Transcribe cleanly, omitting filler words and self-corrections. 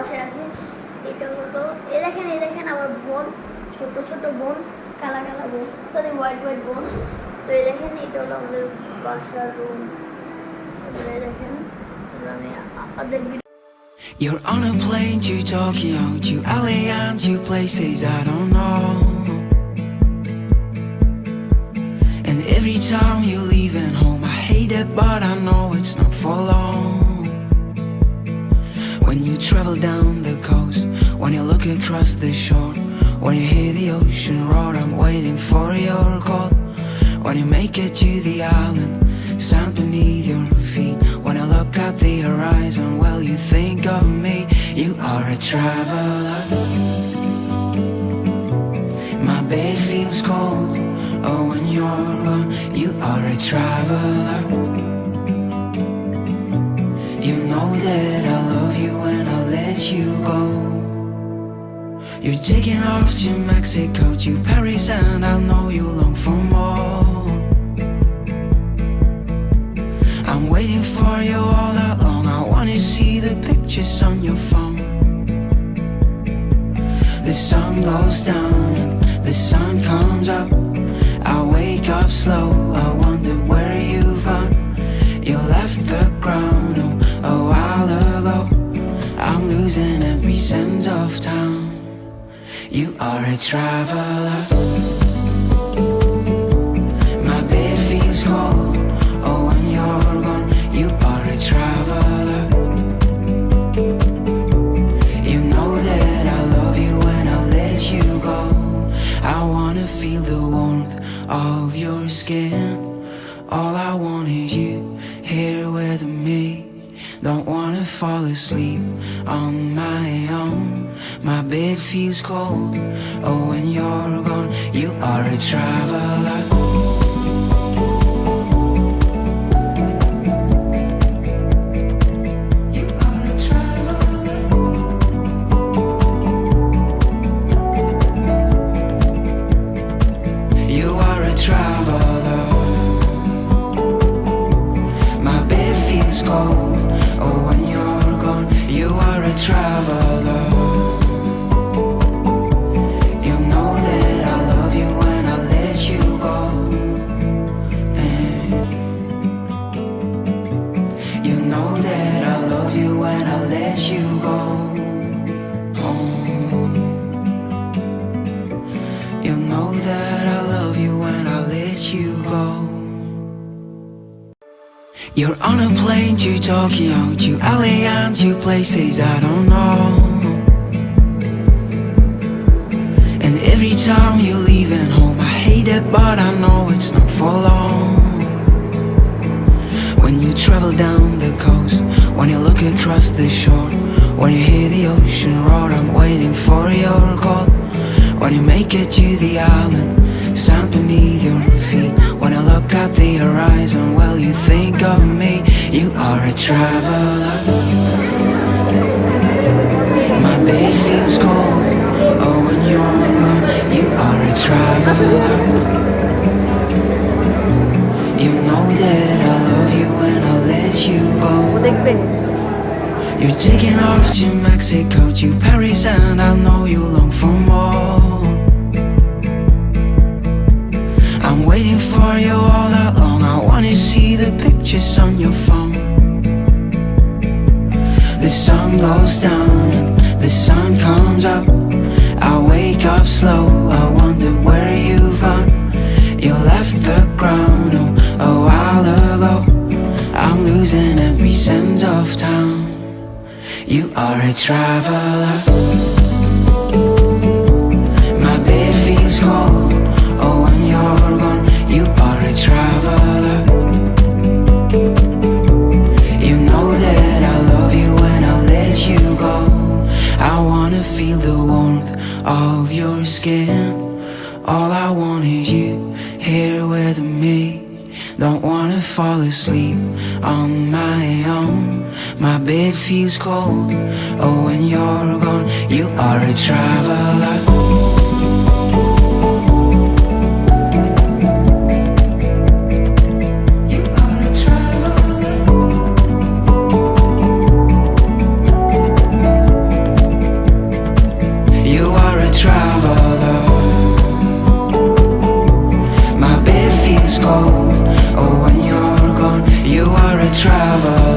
বাসায় আছি। এটা হলো এই দেখেন আমার বোন, ছোট ছোট বোন, কালা কালা বোন, সরি হোয়াইট হোয়াইট বোন। তো এই দেখেন এটা হলো আমাদের বাসার রুম। তারপরে দেখেন আমি আপনাদের You're on a plane to Tokyo, to LA and to places I don't know. And every time you're leaving home, I hate it, but I know it's not for long. When you travel down the coast, when you look across the shore, when you hear the ocean roar, I'm waiting for your call. When you make it to the island, sand beneath your feet, when I look at the horizon, well, you think of me. You are a traveler. My bed feels cold, oh, when you're gone. You are a traveler. You know that I love you when I let you go. You're taking off to Mexico, to Paris, and I know you long for more. I'm waiting for you all along. I wanna see the pictures on your phone. The sun goes down, the sun comes up. I wake up slow, I wonder where you've gone. You left the ground a while ago. I'm losing every sense of time. You are a traveler. My bed feels cold, oh, when you're gone. You are a traveler. You know that I love you when I let you go. I wanna feel the warmth of your skin. All I want is you here with me. Don't wanna fall asleep on my own. My bed feels cold, oh, when you're gone. You are a traveler. You are a traveler. You are a traveler. My bed feels cold, oh, when you're gone. You are a traveler. You know that I love you when I let you go. And you know that I love you when I let you go. You know that I love you when I let you go. You're on a plane to Tokyo, to LA and to places I don't know. And every time you're leaving home, I hate it, but I know it's not for long. When you travel down the coast, when you look across the shore, when you hear the ocean roar, I'm waiting for your call. When you make it to the island, sand beneath your feet, when I look at the horizon, well, you think of me. You are a traveler. My bed feels cold, oh, when you're gone. You are a traveler. You know that I love you when I let you go. You're taking off to Mexico, to Paris, and I know you long for more. I'm waiting for you all along. I wanna see the pictures on your phone. The sun goes down, the sun comes up. I wake up slow, I wonder where you've gone. You left the ground a while ago. I'm losing every sense of time. You are a traveler. My bed feels cold, oh, when you're gone. You are a traveler. You know that I love you when I let you go. I wanna feel the warmth of your skin. All I want is you here with me. Don't wanna fall asleep on my own. My bed feels cold, oh, when you're gone. You are a traveler. travel.